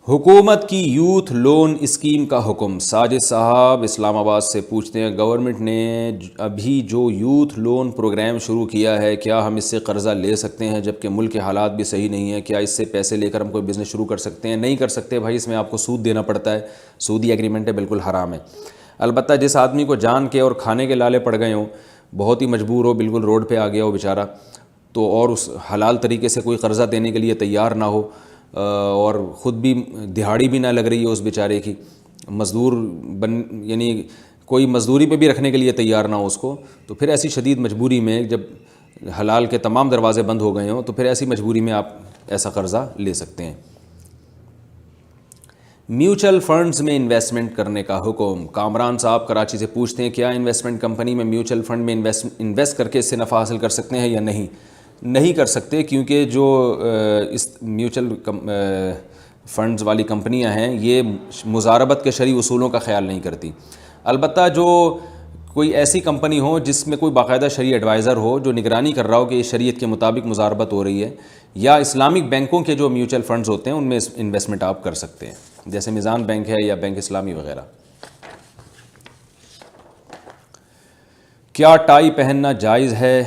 حکومت کی youth loan scheme کا حکم۔ ساجد صاحب اسلام آباد سے پوچھتے ہیں، گورنمنٹ نے ابھی جو یوتھ لون پروگرام شروع کیا ہے، کیا ہم اس سے قرضہ لے سکتے ہیں جبکہ ملک کے حالات بھی صحیح نہیں ہیں؟ کیا اس سے پیسے لے کر ہم کوئی بزنس شروع کر سکتے ہیں؟ نہیں کر سکتے بھائی، اس میں آپ کو سود دینا پڑتا ہے، سودی ایگریمنٹ ہے، بالکل حرام ہے۔ البتہ جس آدمی کو جان کے اور کھانے کے لالے پڑ گئے ہوں، بہت ہی مجبور ہو، بالکل روڈ پہ آ گیا ہو بیچارہ، تو اور اس حلال طریقے سے کوئی قرضہ دینے کے لیے تیار نہ ہو، اور خود بھی دہاڑی بھی نہ لگ رہی ہے اس بیچارے کی، مزدور یعنی کوئی مزدوری پہ بھی رکھنے کے لیے تیار نہ ہو اس کو، تو پھر ایسی شدید مجبوری میں جب حلال کے تمام دروازے بند ہو گئے ہوں تو پھر ایسی مجبوری میں آپ ایسا قرضہ لے سکتے ہیں۔ میوچل فنڈز میں انویسٹمنٹ کرنے کا حکم۔ کامران صاحب کراچی سے پوچھتے ہیں، کیا انویسٹمنٹ کمپنی میں میوچل فنڈ میں انویسٹ کر کے اس سے نفع حاصل کر سکتے ہیں یا نہیں؟ نہیں کر سکتے، کیونکہ جو اس میوچل فنڈز والی کمپنیاں ہیں یہ مضاربت کے شرعی اصولوں کا خیال نہیں کرتی۔ البتہ جو کوئی ایسی کمپنی ہو جس میں کوئی باقاعدہ شرعی ایڈوائزر ہو جو نگرانی کر رہا ہو کہ یہ شریعت کے مطابق مضاربت ہو رہی ہے، یا اسلامک بینکوں کے جو میوچل فنڈز ہوتے ہیں ان میں انویسٹمنٹ آپ کر سکتے ہیں، جیسے میزان بینک ہے یا بینک اسلامی وغیرہ۔ کیا ٹائی پہننا جائز ہے؟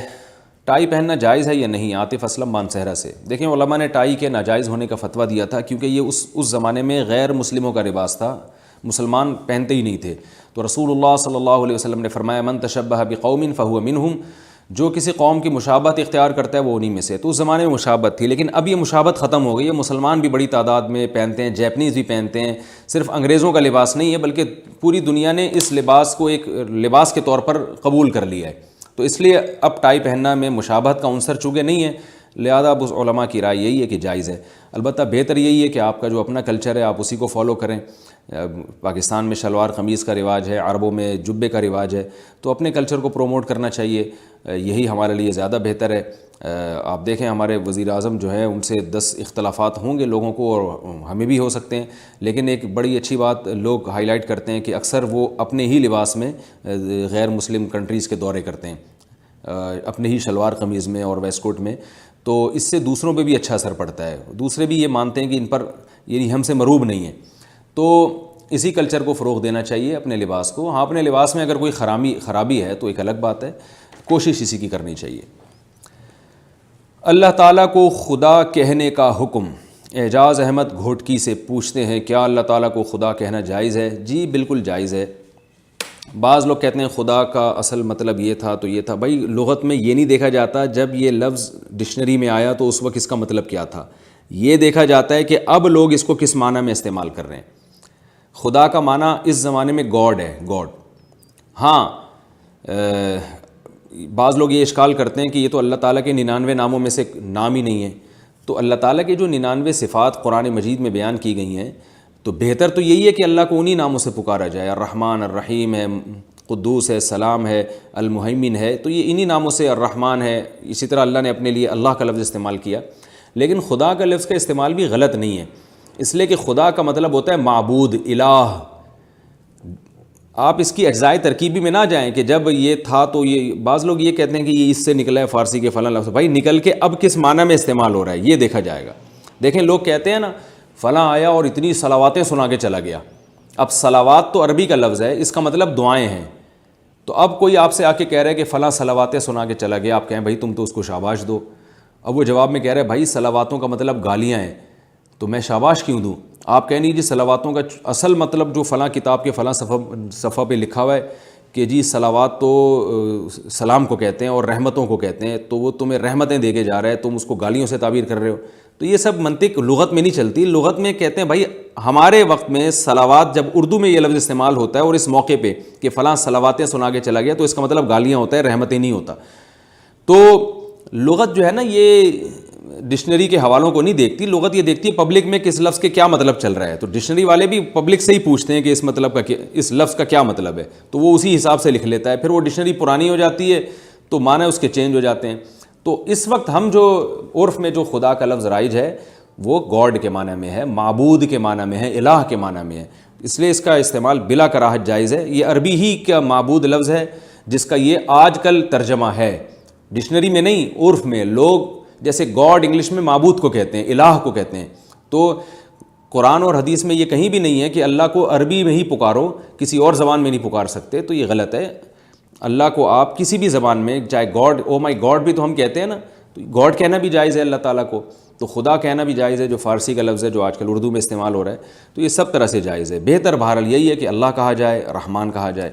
ٹائی پہننا جائز ہے یا نہیں؟ عاطف اسلم مانسہرہ سے۔ دیکھیں، علماء نے ٹائی کے ناجائز ہونے کا فتویٰ دیا تھا، کیونکہ یہ اس زمانے میں غیر مسلموں کا لباس تھا، مسلمان پہنتے ہی نہیں تھے۔ تو رسول اللہ صلی اللہ علیہ وسلم نے فرمایا، من تشبہ بقوم فہو منہم، جو کسی قوم کی مشابہت اختیار کرتا ہے وہ انہی میں سے۔ تو اس زمانے میں مشابہت تھی، لیکن اب یہ مشابہت ختم ہو گئی ہے، مسلمان بھی بڑی تعداد میں پہنتے ہیں، جیپنیز بھی پہنتے ہیں، صرف انگریزوں کا لباس نہیں ہے بلکہ پوری دنیا نے اس لباس کو ایک لباس کے طور پر قبول کر لیا ہے۔ تو اس لیے اب ٹائی پہننا میں مشابہت کا عنصر چونکہ نہیں ہے، لہذا اب اس علماء کی رائے یہی ہے کہ جائز ہے۔ البتہ بہتر یہی ہے کہ آپ کا جو اپنا کلچر ہے آپ اسی کو فالو کریں۔ پاکستان میں شلوار قمیض کا رواج ہے، عربوں میں جبے کا رواج ہے، تو اپنے کلچر کو پروموٹ کرنا چاہیے، یہی ہمارے لیے زیادہ بہتر ہے۔ آپ دیکھیں ہمارے وزیر اعظم جو ہیں ان سے 10 اختلافات ہوں گے لوگوں کو، اور ہمیں بھی ہو سکتے ہیں، لیکن ایک بڑی اچھی بات لوگ ہائی لائٹ کرتے ہیں کہ اکثر وہ اپنے ہی لباس میں غیر مسلم کنٹریز کے دورے کرتے ہیں، اپنے ہی شلوار قمیض میں اور ویسٹ کوٹ میں، تو اس سے دوسروں پہ بھی اچھا اثر پڑتا ہے، دوسرے بھی یہ مانتے ہیں کہ ان پر یعنی ہم سے مروب نہیں ہیں۔ تو اسی کلچر کو فروغ دینا چاہیے، اپنے لباس کو۔ ہاں، اپنے لباس میں اگر کوئی خرابی ہے تو ایک الگ بات ہے، کوشش اسی کی کرنی چاہیے۔ اللہ تعالیٰ کو خدا کہنے کا حکم۔ اعجاز احمد گھوٹکی سے پوچھتے ہیں، کیا اللہ تعالیٰ کو خدا کہنا جائز ہے؟ جی بالکل جائز ہے۔ بعض لوگ کہتے ہیں خدا کا اصل مطلب یہ تھا تو یہ تھا، بھائی لغت میں یہ نہیں دیکھا جاتا جب یہ لفظ ڈکشنری میں آیا تو اس وقت اس کا مطلب کیا تھا، یہ دیکھا جاتا ہے کہ اب لوگ اس کو کس معنی میں استعمال کر رہے ہیں۔ خدا کا معنی اس زمانے میں گاڈ ہے، گاڈ۔ ہاں، بعض لوگ یہ اشکال کرتے ہیں کہ یہ تو اللہ تعالیٰ کے 99 ناموں میں سے نام ہی نہیں ہے، تو اللہ تعالیٰ کے جو 99 صفات قرآن مجید میں بیان کی گئی ہیں تو بہتر تو یہی ہے کہ اللہ کو انہی ناموں سے پکارا جائے، الرحمن الرحیم ہے، قدوس ہے، سلام ہے، المہیمن ہے، تو یہ انہی ناموں سے، الرحمن ہے۔ اسی طرح اللہ نے اپنے لیے اللہ کا لفظ استعمال کیا، لیکن خدا کا لفظ کا استعمال بھی غلط نہیں ہے، اس لیے کہ خدا کا مطلب ہوتا ہے معبود، الہ۔ آپ اس کی اجزائے ترکیبی میں نہ جائیں کہ جب یہ تھا تو یہ، بعض لوگ یہ کہتے ہیں کہ یہ اس سے نکلا ہے فارسی کے فلاں لفظ، بھائی نکل کے اب کس معنی میں استعمال ہو رہا ہے یہ دیکھا جائے گا۔ دیکھیں لوگ کہتے ہیں نا فلاں آیا اور اتنی صلواتیں سنا کے چلا گیا، اب صلوات تو عربی کا لفظ ہے، اس کا مطلب دعائیں ہیں، تو اب کوئی آپ سے آ کے کہہ رہا ہے کہ فلاں صلواتیں سنا کے چلا گیا، آپ کہیں بھائی تم تو اس کو شاباش دو، اب وہ جواب میں کہہ رہے ہیں بھائی صلواتوں کا مطلب گالیاں ہیں، تو میں شاباش کیوں دوں؟ آپ کہیں نہیں جی صلواتوں کا اصل مطلب جو فلاں کتاب کے فلاں صفحہ پہ لکھا ہوا ہے کہ جی صلوات تو سلام کو کہتے ہیں اور رحمتوں کو کہتے ہیں، تو وہ تمہیں رحمتیں دے کے جا رہا ہے، تم اس کو گالیوں سے تعبیر کر رہے ہو، تو یہ سب منطق لغت میں نہیں چلتی۔ لغت میں کہتے ہیں بھائی ہمارے وقت میں صلوات، جب اردو میں یہ لفظ استعمال ہوتا ہے اور اس موقع پہ کہ فلاں صلواتیں سنا کے چلا گیا، تو اس کا مطلب گالیاں ہوتا ہے، رحمتیں نہیں ہوتا۔ تو لغت جو ہے نا یہ ڈکشنری کے حوالوں کو نہیں دیکھتی، لغت یہ دیکھتی ہے پبلک میں کس لفظ کے کیا مطلب چل رہا ہے، تو ڈکشنری والے بھی پبلک سے ہی پوچھتے ہیں کہ اس مطلب کا اس لفظ کا کیا مطلب ہے، تو وہ اسی حساب سے لکھ لیتا ہے، پھر وہ ڈکشنری پرانی ہو جاتی ہے تو معنی اس کے چینج ہو جاتے ہیں۔ تو اس وقت ہم جو عرف میں جو خدا کا لفظ رائج ہے وہ گاڈ کے معنی میں ہے، معبود کے معنی میں ہے، الہ کے معنی میں ہے، اس لیے اس کا استعمال بلا کراہت جائز ہے۔ یہ عربی ہی کا معبود لفظ ہے جس کا یہ آج کل ترجمہ ہے، ڈکشنری میں نہیں، عرف میں۔ لوگ جیسے گاڈ انگلش میں معبود کو کہتے ہیں، الہ کو کہتے ہیں، تو قرآن اور حدیث میں یہ کہیں بھی نہیں ہے کہ اللہ کو عربی میں ہی پکارو، کسی اور زبان میں نہیں پکار سکتے، تو یہ غلط ہے۔ اللہ کو آپ کسی بھی زبان میں، چاہے گاڈ، او مائی گاڈ بھی تو ہم کہتے ہیں نا، تو گاڈ کہنا بھی جائز ہے اللہ تعالیٰ کو، تو خدا کہنا بھی جائز ہے جو فارسی کا لفظ ہے جو آج کل اردو میں استعمال ہو رہا ہے، تو یہ سب طرح سے جائز ہے۔ بہتر بہرحال یہی ہے کہ اللہ کہا جائے، رحمان کہا جائے۔